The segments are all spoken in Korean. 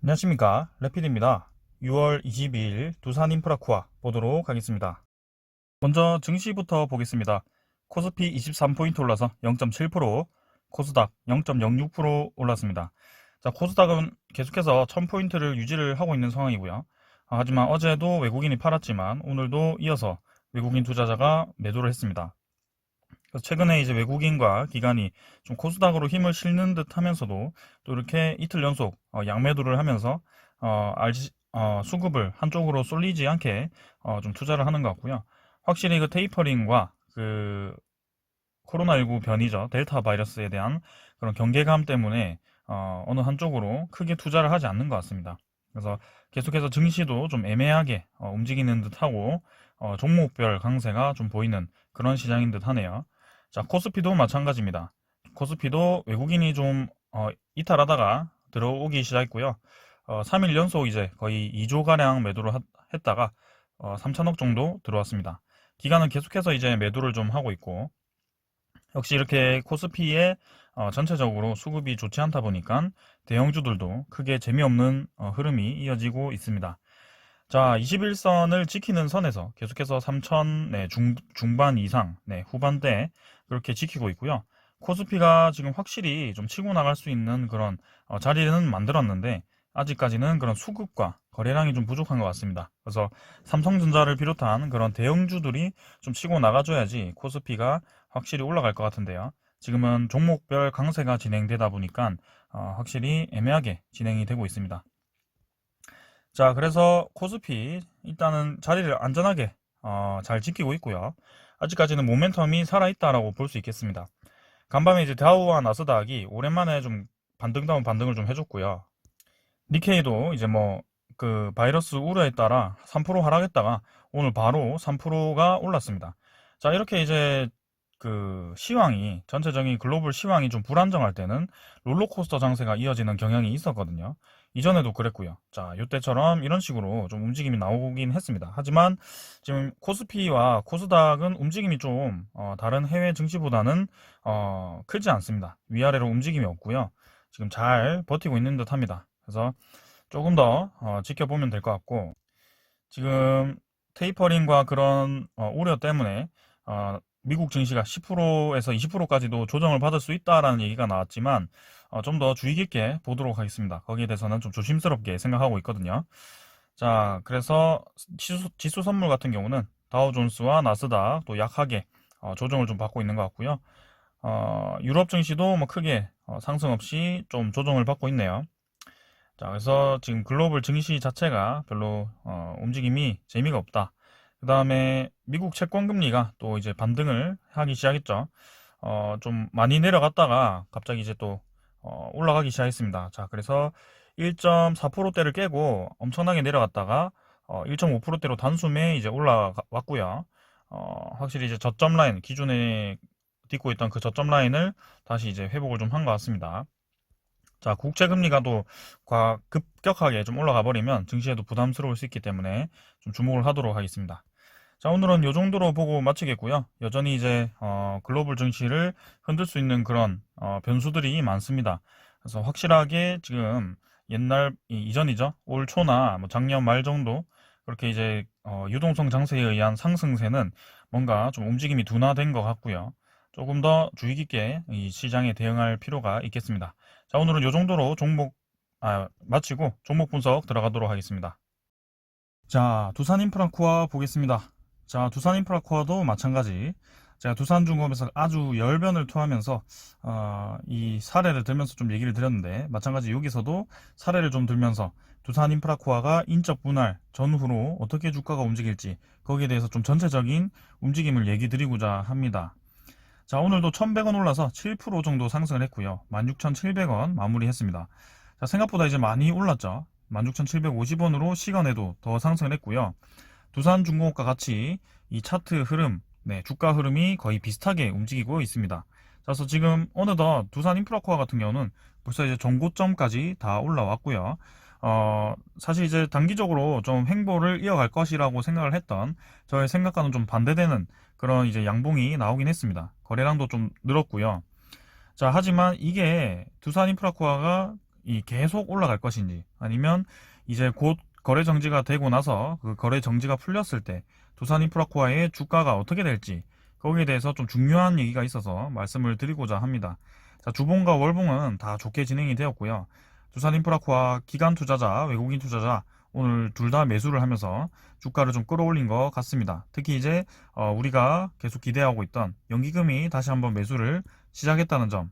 안녕하십니까, 레필입니다. 6월 22일 두산인프라코아 보도록 하겠습니다. 먼저 증시부터 보겠습니다. 코스피 23포인트 올라서 0.7%, 코스닥 0.06% 올랐습니다. 자, 코스닥은 계속해서 1000포인트를 유지를 하고 있는 상황이고요. 하지만 어제도 외국인이 팔았지만 오늘도 이어서 외국인 투자자가 매도를 했습니다. 그래서 최근에 이제 외국인과 기관이 좀 코스닥으로 힘을 실는 듯 하면서도 또 이렇게 이틀 연속 양매도를 하면서 수급을 한쪽으로 쏠리지 않게 좀 투자를 하는 것 같고요. 확실히 그 테이퍼링과 그 코로나19 변이죠. 델타 바이러스에 대한 그런 경계감 때문에 어느 한쪽으로 크게 투자를 하지 않는 것 같습니다. 그래서 계속해서 증시도 좀 애매하게 움직이는 듯하고 종목별 강세가 좀 보이는 그런 시장인 듯 하네요. 자, 코스피도 마찬가지입니다. 코스피도 외국인이 좀 이탈하다가 들어오기 시작했고요. 3일 연속 이제 거의 2조가량 매도를 했다가 3천억 정도 들어왔습니다. 기관은 계속해서 이제 매도를 좀 하고 있고, 역시 이렇게 코스피에 전체적으로 수급이 좋지 않다 보니까 대형주들도 크게 재미없는 흐름이 이어지고 있습니다. 자, 21선을 지키는 선에서 계속해서 3천 중반 이상, 후반대 그렇게 지키고 있고요. 코스피가 지금 확실히 좀 치고 나갈 수 있는 그런 자리는 만들었는데 아직까지는 그런 수급과 거래량이 좀 부족한 것 같습니다. 그래서 삼성전자를 비롯한 그런 대형주들이 좀 치고 나가줘야지 코스피가 확실히 올라갈 것 같은데요. 지금은 종목별 강세가 진행되다 보니까 확실히 애매하게 진행이 되고 있습니다. 자, 그래서 코스피 일단은 자리를 안전하게 잘 지키고 있고요. 아직까지는 모멘텀이 살아있다라고 볼 수 있겠습니다. 간밤에 이제 다우와 나스닥이 오랜만에 좀 반등다운 반등을 좀 해줬고요. 니케이도 이제 뭐 그 바이러스 우려에 따라 3% 하락했다가 오늘 바로 3%가 올랐습니다. 자, 이렇게 이제 그 시황이 전체적인 글로벌 시황이 좀 불안정할 때는 롤러코스터 장세가 이어지는 경향이 있었거든요. 이전에도 그랬고요. 자, 이때처럼 이런 식으로 좀 움직임이 나오긴 했습니다. 하지만 지금 코스피와 코스닥은 움직임이 좀 다른 해외 증시보다는 크지 않습니다. 위아래로 움직임이 없고요. 지금 잘 버티고 있는 듯 합니다. 그래서 조금 더 지켜보면 될 것 같고, 지금 테이퍼링과 그런 우려 때문에 미국 증시가 10%에서 20%까지도 조정을 받을 수 있다라는 얘기가 나왔지만 좀 더 주의 깊게 보도록 하겠습니다. 거기에 대해서는 좀 조심스럽게 생각하고 있거든요. 자, 그래서 지수 선물 같은 경우는 다우존스와 나스닥 또 약하게 조정을 좀 받고 있는 것 같고요. 유럽 증시도 뭐 크게 상승 없이 좀 조정을 받고 있네요. 자, 그래서 지금 글로벌 증시 자체가 별로 움직임이 재미가 없다. 그 다음에 미국 채권 금리가 또 이제 반등을 하기 시작했죠. 좀 많이 내려갔다가 갑자기 이제 또 올라가기 시작했습니다. 자, 그래서 1.4%대를 깨고 엄청나게 내려갔다가 1.5%대로 단숨에 이제 올라왔고요. 확실히 이제 저점 라인, 기존에 딛고 있던 그 저점 라인을 다시 이제 회복을 좀 한 것 같습니다. 자, 국채 금리가 또 급격하게 좀 올라가 버리면 증시에도 부담스러울 수 있기 때문에 좀 주목을 하도록 하겠습니다. 자, 오늘은 이 정도로 보고 마치겠고요. 여전히 이제 글로벌 증시를 흔들 수 있는 그런 변수들이 많습니다. 그래서 확실하게 지금 이전이죠. 올 초나 뭐 작년 말 정도 그렇게 이제 유동성 장세에 의한 상승세는 뭔가 좀 움직임이 둔화된 것 같고요. 조금 더 주의 깊게 이 시장에 대응할 필요가 있겠습니다. 자, 오늘은 이 정도로 마치고 종목 분석 들어가도록 하겠습니다. 자, 두산인프라코아 보겠습니다. 자, 두산인프라코아도 마찬가지. 제가 두산중공업에서 아주 열변을 토하면서 이 사례를 들면서 좀 얘기를 드렸는데, 마찬가지 여기서도 사례를 좀 들면서 두산인프라코아가 인적 분할 전후로 어떻게 주가가 움직일지 거기에 대해서 좀 전체적인 움직임을 얘기 드리고자 합니다. 자, 오늘도 1100원 올라서 7% 정도 상승을 했고요. 16,700원 마무리했습니다. 자, 생각보다 이제 많이 올랐죠. 16,750원으로 시간에도 더 상승을 했고요. 두산중공업과 같이 이 차트 흐름, 주가 흐름이 거의 비슷하게 움직이고 있습니다. 그래서 지금 어느덧 두산인프라코아 같은 경우는 벌써 이제 전고점까지 다 올라왔고요. 사실 이제 단기적으로 좀 횡보를 이어갈 것이라고 생각을 했던 저의 생각과는 좀 반대되는 그런 이제 양봉이 나오긴 했습니다. 거래량도 좀 늘었고요. 자, 하지만 이게 두산인프라코아가 이 계속 올라갈 것인지, 아니면 이제 곧 거래 정지가 되고 나서 그 거래 정지가 풀렸을 때 두산인프라코아의 주가가 어떻게 될지, 거기에 대해서 좀 중요한 얘기가 있어서 말씀을 드리고자 합니다. 자, 주봉과 월봉은 다 좋게 진행이 되었고요. 두산인프라코아 기관 투자자, 외국인 투자자 오늘 둘 다 매수를 하면서 주가를 좀 끌어올린 것 같습니다. 특히 이제 우리가 계속 기대하고 있던 연기금이 다시 한번 매수를 시작했다는 점,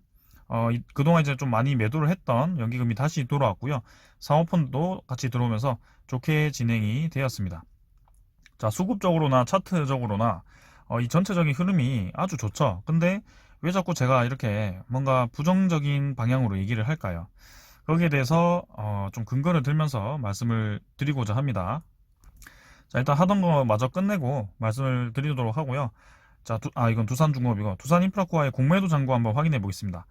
그동안 이제 좀 많이 매도를 했던 연기금이 다시 돌아왔고요. 사모펀드도 같이 들어오면서 좋게 진행이 되었습니다. 자, 수급적으로나 차트적으로나 이 전체적인 흐름이 아주 좋죠. 근데 왜 자꾸 제가 이렇게 뭔가 부정적인 방향으로 얘기를 할까요? 거기에 대해서 좀 근거를 들면서 말씀을 드리고자 합니다. 자, 일단 하던 거 마저 끝내고 말씀을 드리도록 하고요. 자, 이건 두산중공업이고, 두산인프라코아의 공매도 잔고 한번 확인해 보겠습니다.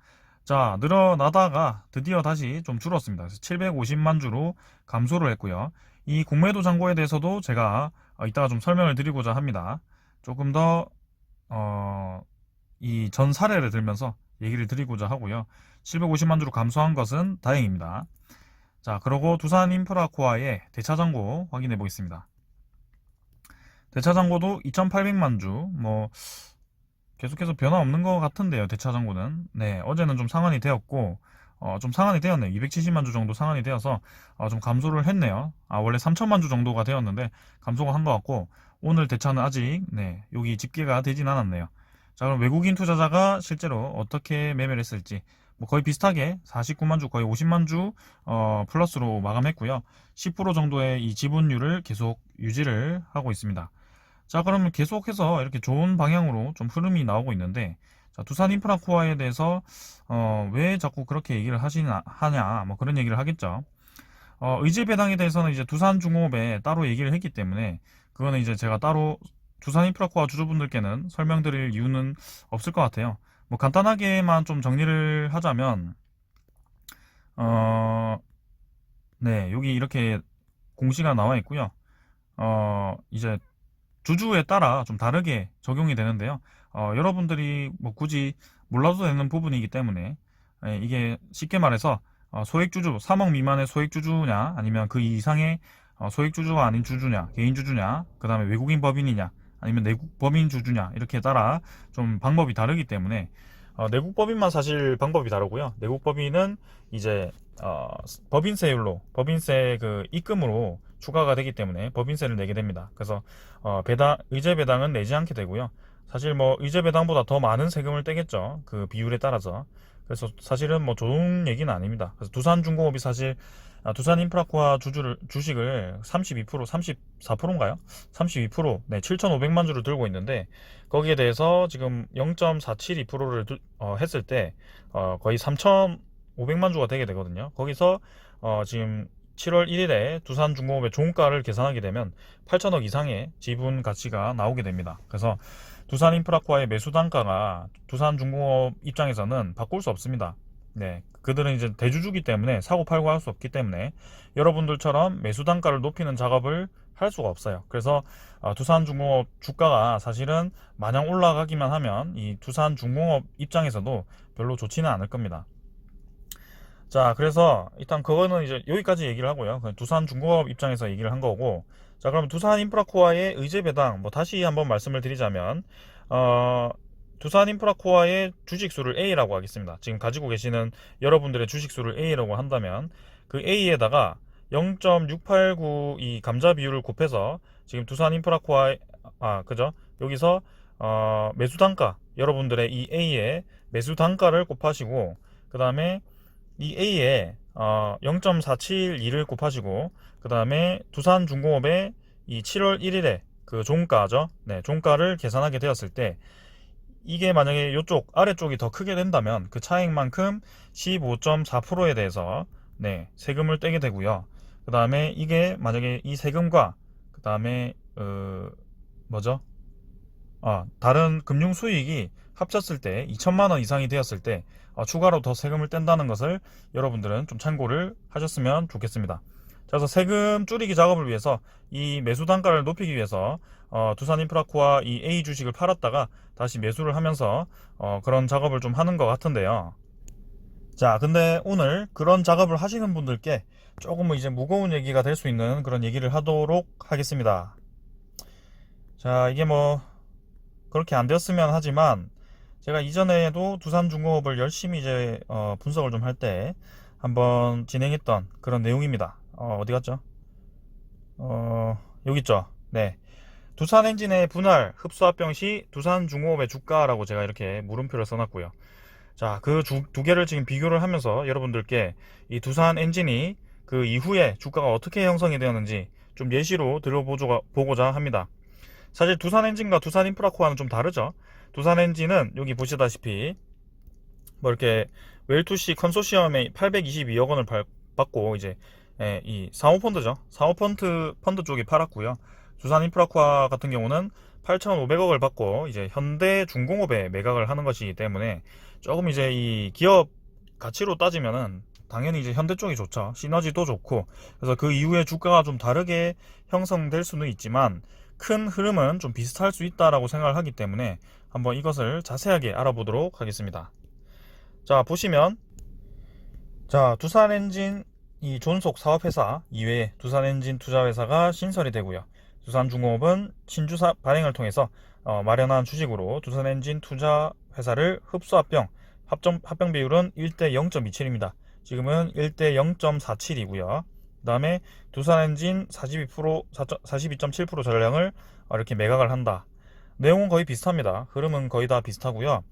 자, 늘어나다가 드디어 다시 좀 줄었습니다. 그래서 750만 주로 감소를 했고요. 이 공매도 잔고에 대해서도 제가 이따가 좀 설명을 드리고자 합니다. 조금 더 이 전 사례를 들면서 얘기를 드리고자 하고요. 750만 주로 감소한 것은 다행입니다. 자, 그리고 두산인프라코아의 대차잔고 확인해 보겠습니다. 대차잔고도 2,800만 주, 뭐 계속해서 변화 없는 것 같은데요. 대차잔고는. 네, 어제는 좀 상한이 되었고, 좀 상한이 되었네요. 270만 주 정도 상한이 되어서 좀 감소를 했네요. 원래 3천만 주 정도가 되었는데 감소가 한 것 같고, 오늘 대차는 아직 여기 집계가 되진 않았네요. 자, 그럼 외국인 투자자가 실제로 어떻게 매매를 했을지, 뭐 거의 비슷하게 49만 주, 거의 50만 주 플러스로 마감했고요. 10% 정도의 이 지분율을 계속 유지를 하고 있습니다. 자, 그러면 계속해서 이렇게 좋은 방향으로 좀 흐름이 나오고 있는데, 자, 두산인프라코아에 대해서 왜 자꾸 그렇게 얘기를 하냐, 뭐 그런 얘기를 하겠죠. 의제배당에 대해서는 이제 두산중공업에 따로 얘기를 했기 때문에 그거는 이제 제가 따로 두산인프라코아 주주분들께는 설명드릴 이유는 없을 것 같아요. 뭐 간단하게만 좀 정리를 하자면, 여기 이렇게 공시가 나와 있고요. 이제 주주에 따라 좀 다르게 적용이 되는데요. 여러분들이 뭐 굳이 몰라도 되는 부분이기 때문에, 이게 쉽게 말해서 소액주주, 3억 미만의 소액주주냐, 아니면 그 이상의 소액주주가 아닌 주주냐, 개인주주냐, 그 다음에 외국인 법인이냐, 아니면 내국 법인 주주냐, 이렇게 따라 좀 방법이 다르기 때문에, 내국 법인만 사실 방법이 다르고요. 내국 법인은 이제 법인세율로, 법인세 그 입금으로 추가가 되기 때문에 법인세를 내게 됩니다. 그래서 의제 배당은 내지 않게 되고요. 사실 뭐 의제 배당보다 더 많은 세금을 떼겠죠. 그 비율에 따라서. 그래서 사실은 뭐 좋은 얘기는 아닙니다. 그래서 두산중공업이 사실 두산인프라코아 주식을 32%, 34%인가요? 32%, 네, 7,500만 주를 들고 있는데, 거기에 대해서 지금 0.472%를 했을 때 거의 3,500만 주가 되게 되거든요. 거기서 지금 7월 1일에 두산중공업의 종가를 계산하게 되면 8천억 이상의 지분 가치가 나오게 됩니다. 그래서 두산인프라코아의 매수 단가가 두산중공업 입장에서는 바꿀 수 없습니다. 네, 그들은 이제 대주주기 때문에 사고 팔고 할 수 없기 때문에 여러분들처럼 매수 단가를 높이는 작업을 할 수가 없어요. 그래서 두산중공업 주가가 사실은 마냥 올라가기만 하면 이 두산중공업 입장에서도 별로 좋지는 않을 겁니다. 자, 그래서 일단 그거는 이제 여기까지 얘기를 하고요. 두산중공업 입장에서 얘기를 한 거고, 자, 그럼 두산인프라코아의 의제배당, 뭐 다시 한번 말씀을 드리자면, 두산인프라코아의 주식수를 A라고 하겠습니다. 지금 가지고 계시는 여러분들의 주식수를 A라고 한다면, 그 A에다가 0.689 이 감자 비율을 곱해서 지금 두산인프라코아, 그죠? 여기서 매수 단가, 여러분들의 이 A의 매수 단가를 곱하시고, 그 다음에 이 A에 0.472를 곱하시고, 그 다음에 두산중공업의 이 7월 1일에 그 종가죠. 네, 종가를 계산하게 되었을 때, 이게 만약에 이쪽 아래쪽이 더 크게 된다면 그 차액만큼 15.4%에 대해서 세금을 떼게 되고요. 그 다음에 이게 만약에 이 세금과 그 다음에 뭐죠? 다른 금융 수익이 합쳤을 때 2천만 원 이상이 되었을 때 추가로 더 세금을 뗀다는 것을 여러분들은 좀 참고를 하셨으면 좋겠습니다. 그래서 세금 줄이기 작업을 위해서 이 매수 단가를 높이기 위해서 두산인프라코아 이 A 주식을 팔았다가 다시 매수를 하면서 그런 작업을 좀 하는 것 같은데요. 자, 근데 오늘 그런 작업을 하시는 분들께 조금 이제 무거운 얘기가 될 수 있는 그런 얘기를 하도록 하겠습니다. 자, 이게 뭐 그렇게 안 되었으면 하지만 제가 이전에도 두산중공업을 열심히 이제 분석을 좀 할 때 한번 진행했던 그런 내용입니다. 어디 갔죠? 여기 있죠. 네. 두산엔진의 분할 흡수합병 시 두산중공업의 주가라고 제가 이렇게 물음표를 써놨고요. 자, 그 두 개를 지금 비교를 하면서 여러분들께 이 두산엔진이 그 이후에 주가가 어떻게 형성이 되었는지 좀 예시로 들어보고자 합니다. 사실 두산엔진과 두산인프라코어는 좀 다르죠. 두산엔진은 여기 보시다시피 뭐 이렇게 웰투시 컨소시엄에 822억 원을 받고 이제 이 사모펀드죠. 사모펀드 쪽이 팔았고요. 두산인프라코어 같은 경우는 8,500억을 받고 이제 현대중공업에 매각을 하는 것이기 때문에 조금 이제 이 기업 가치로 따지면은 당연히 이제 현대 쪽이 좋죠. 시너지도 좋고. 그래서 그 이후에 주가가 좀 다르게 형성될 수는 있지만 큰 흐름은 좀 비슷할 수 있다라고 생각을 하기 때문에 한번 이것을 자세하게 알아보도록 하겠습니다. 자, 보시면 자, 두산엔진 이 존속 사업회사 이외에 두산엔진 투자회사가 신설이 되고요. 두산중공업은 신주사 발행을 통해서 마련한 주식으로 두산엔진 투자회사를 합병 비율은 1대 0.27입니다. 지금은 1대 0.47이고요. 그 다음에 두산엔진 42.7% 전량을 이렇게 매각을 한다. 내용은 거의 비슷합니다. 흐름은 거의 다 비슷하고요.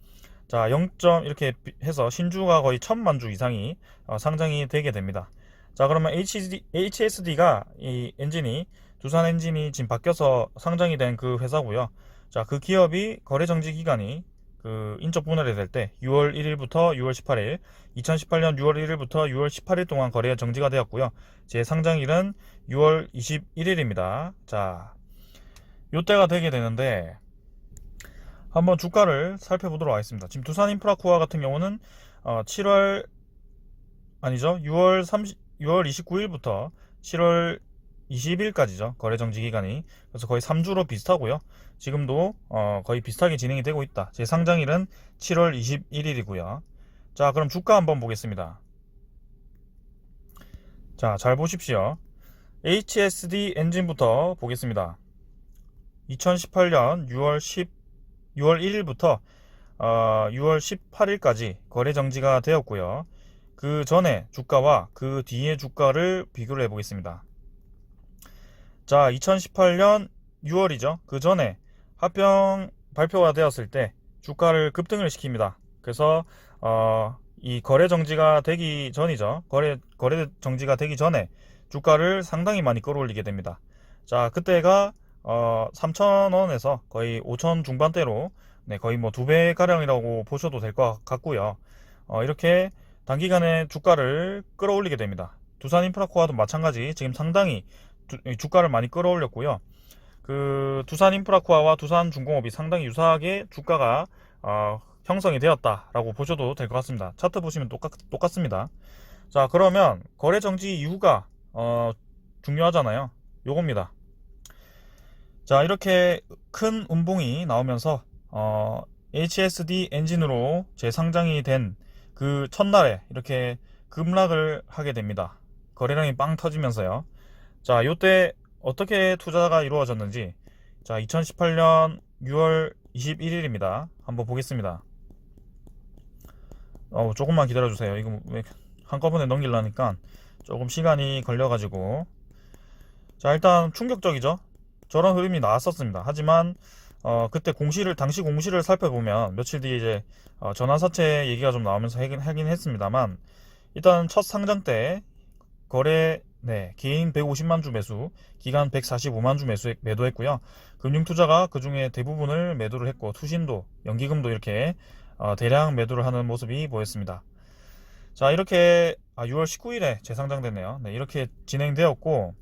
자, 0. 이렇게 해서 신주가 거의 1,000만 주 이상이 상장이 되게 됩니다. 자, 그러면 HSD가 이 엔진이 두산 엔진이 지금 바뀌어서 상장이 된 그 회사고요. 자, 그 기업이 거래 정지 기간이 그 인적 분할이 될 때 6월 1일부터 6월 18일, 2018년 6월 1일부터 6월 18일 동안 거래 정지가 되었고요. 제 상장일은 6월 21일입니다. 자, 요때가 되게 되는데 한번 주가를 살펴보도록 하겠습니다. 지금 두산인프라코어 같은 경우는 7월 아니죠. 6월 29일부터 7월 20일까지죠. 거래 정지 기간이. 그래서 거의 3주로 비슷하고요. 지금도 거의 비슷하게 진행이 되고 있다. 제 상장일은 7월 21일이고요. 자, 그럼 주가 한번 보겠습니다. 자, 잘 보십시오. HSD 엔진부터 보겠습니다. 2018년 6월 1일부터 6월 18일까지 거래 정지가 되었고요. 그 전에 주가와 그 뒤의 주가를 비교를 해보겠습니다. 자, 2018년 6월이죠. 그 전에 합병 발표가 되었을 때 주가를 급등을 시킵니다. 그래서 이 거래 정지가 되기 전이죠. 거래 정지가 되기 전에 주가를 상당히 많이 끌어올리게 됩니다. 자, 그때가 3,000원에서 거의 5,000 중반대로 거의 뭐 2배 가량이라고 보셔도 될 것 같고요. 이렇게 단기간에 주가를 끌어올리게 됩니다. 두산인프라코어도 마찬가지 지금 상당히 주가를 많이 끌어올렸고요. 그 두산인프라코어와 두산중공업이 상당히 유사하게 주가가 형성이 되었다라고 보셔도 될 것 같습니다. 차트 보시면 똑같습니다. 자, 그러면 거래 정지 이유가 중요하잖아요. 요겁니다. 자, 이렇게 큰 음봉이 나오면서 HSD 엔진으로 재상장이 된 그 첫날에 이렇게 급락을 하게 됩니다. 거래량이 빵 터지면서요. 자, 요때 어떻게 투자가 이루어졌는지, 자, 2018년 6월 21일입니다. 한번 보겠습니다. 조금만 기다려주세요. 이거 왜 한꺼번에 넘기려니까 조금 시간이 걸려가지고. 자, 일단 충격적이죠. 저런 흐름이 나왔었습니다. 하지만 그때 당시 공시를 살펴보면 며칠 뒤에 이제 전환사채 얘기가 좀 나오면서 하긴 했습니다만, 일단 첫 상장 때 거래 개인 150만 주 매수, 기간 145만 주 매도했고요. 금융투자가 그 중에 대부분을 매도를 했고, 투신도, 연기금도 이렇게 대량 매도를 하는 모습이 보였습니다. 자, 이렇게 6월 19일에 재상장됐네요. 네, 이렇게 진행되었고,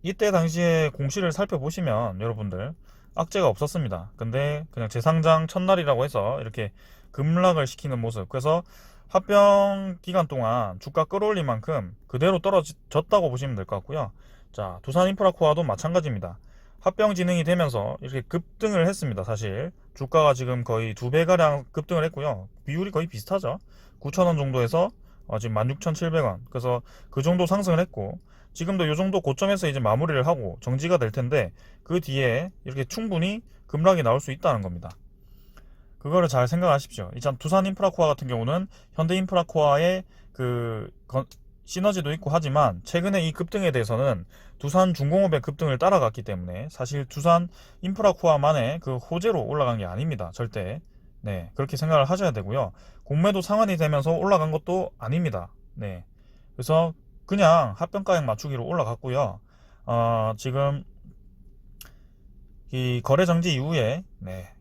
이때 당시에 공시를 살펴보시면 여러분들 악재가 없었습니다. 근데 그냥 재상장 첫날이라고 해서 이렇게 급락을 시키는 모습. 그래서 합병 기간 동안 주가 끌어올린 만큼 그대로 떨어졌다고 보시면 될 것 같고요. 자, 두산인프라코어도 마찬가지입니다. 합병 진행이 되면서 이렇게 급등을 했습니다. 사실 주가가 지금 거의 2배가량 급등을 했고요. 비율이 거의 비슷하죠. 9,000원 정도에서 지금 16,700원. 그래서 그 정도 상승을 했고, 지금도 이 정도 고점에서 이제 마무리를 하고 정지가 될 텐데, 그 뒤에 이렇게 충분히 급락이 나올 수 있다는 겁니다. 그거를 잘 생각하십시오. 일단 두산인프라코아 같은 경우는 현대인프라코아의 시너지도 있고 하지만, 최근에 이 급등에 대해서는 두산중공업의 급등을 따라갔기 때문에 사실 두산인프라코아만의 그 호재로 올라간 게 아닙니다. 절대. 네, 그렇게 생각을 하셔야 되고요. 공매도 상한이 되면서 올라간 것도 아닙니다. 네, 그래서 그냥 합병가액 맞추기로 올라갔고요. 지금 이 거래 정지 이후에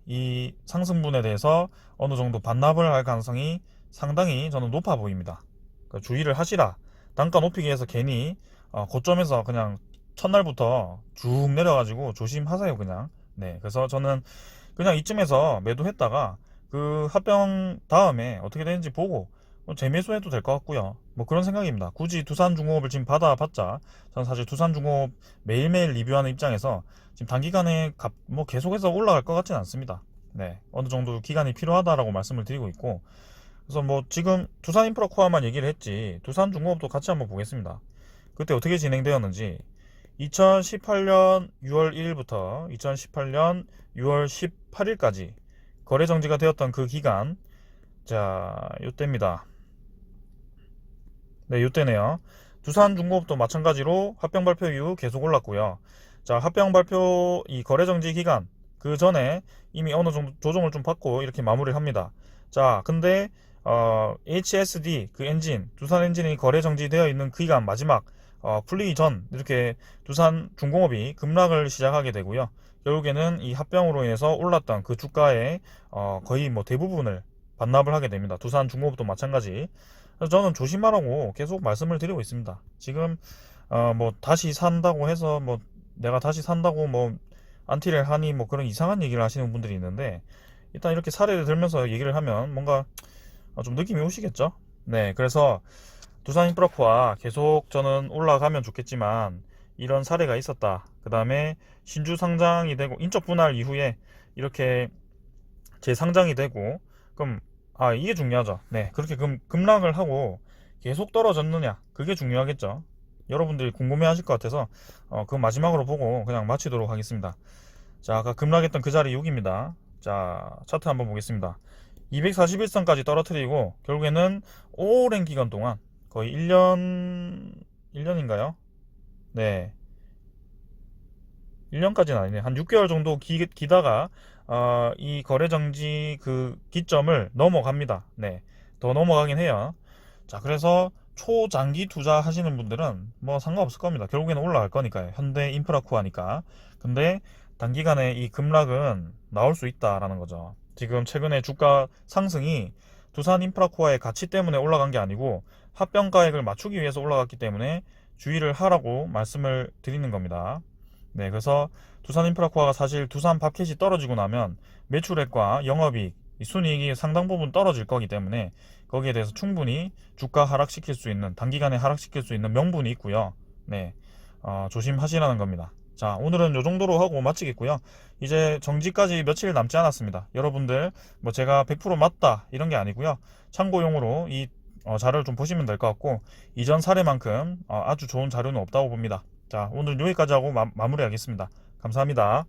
이 상승분에 대해서 어느 정도 반납을 할 가능성이 상당히 저는 높아 보입니다. 그러니까 주의를 하시라. 단가 높이기 위해서 괜히 고점에서 그냥 첫날부터 쭉 내려가지고 조심하세요, 그냥. 네, 그래서 저는 그냥 이쯤에서 매도했다가 그 합병 다음에 어떻게 되는지 보고 재매수해도 될 것 같고요. 뭐 그런 생각입니다. 굳이 두산중공업을 지금 받아봤자, 저는 사실 두산중공업 매일매일 리뷰하는 입장에서 지금 단기간에 뭐 계속해서 올라갈 것 같지는 않습니다. 네, 어느 정도 기간이 필요하다라고 말씀을 드리고 있고, 그래서 뭐 지금 두산인프라코아만 얘기를 했지 두산중공업도 같이 한번 보겠습니다. 그때 어떻게 진행되었는지. 2018년 6월 1일부터 2018년 6월 18일까지 거래 정지가 되었던 그 기간, 자, 요때입니다. 네, 요때네요. 두산중공업도 마찬가지로 합병 발표 이후 계속 올랐고요. 자, 합병 발표 이 거래 정지 기간 그 전에 이미 어느 정도 조정을 좀 받고 이렇게 마무리를 합니다. 자, 근데 HSD 그 엔진, 두산 엔진이 거래 정지되어 있는 그 기간 마지막 풀리기 전 이렇게 두산중공업이 급락을 시작하게 되고요. 결국에는 이 합병으로 인해서 올랐던 그 주가의 거의 뭐 대부분을 반납을 하게 됩니다. 두산중공업도 마찬가지. 그래서 저는 조심하라고 계속 말씀을 드리고 있습니다. 지금 뭐 다시 산다고 해서 뭐 내가 다시 산다고 뭐 안티를 하니 뭐 그런 이상한 얘기를 하시는 분들이 있는데, 일단 이렇게 사례를 들면서 얘기를 하면 뭔가 좀 느낌이 오시겠죠? 네, 그래서 두산인프라코아 계속 저는 올라가면 좋겠지만, 이런 사례가 있었다. 그 다음에 신주 상장이 되고 인적 분할 이후에 이렇게 재상장이 되고, 그럼 이게 중요하죠. 네, 그렇게 급락을 하고 계속 떨어졌느냐, 그게 중요하겠죠. 여러분들이 궁금해 하실 것 같아서 그 마지막으로 보고 그냥 마치도록 하겠습니다. 자, 아까 급락했던 그 자리 6입니다. 자, 차트 한번 보겠습니다. 241선까지 떨어뜨리고 결국에는 오랜 기간 동안 거의 1년인가요? 네, 1년까지는 아니네. 한 6개월 정도 기다가 이 거래정지 그 기점을 넘어갑니다. 네, 더 넘어가긴 해요. 자, 그래서 초장기 투자 하시는 분들은 뭐 상관없을 겁니다. 결국에는 올라갈 거니까요. 현대 인프라코아니까. 근데 단기간에 이 급락은 나올 수 있다라는 거죠. 지금 최근에 주가 상승이 두산 인프라코아의 가치 때문에 올라간 게 아니고 합병가액을 맞추기 위해서 올라갔기 때문에 주의를 하라고 말씀을 드리는 겁니다. 네, 그래서 두산 인프라코아가 사실 두산 밥 캣이 떨어지고 나면 매출액과 영업이익, 순이익이 상당 부분 떨어질 거기 때문에 거기에 대해서 충분히 주가 하락시킬 수 있는, 단기간에 하락시킬 수 있는 명분이 있고요. 네, 조심하시라는 겁니다. 자, 오늘은 요 정도로 하고 마치겠고요. 이제 정지까지 며칠 남지 않았습니다. 여러분들 뭐 제가 100% 맞다 이런 게 아니고요. 참고용으로 이 자료를 좀 보시면 될 것 같고, 이전 사례만큼 아주 좋은 자료는 없다고 봅니다. 자, 오늘 여기까지 하고 마무리하겠습니다. 감사합니다.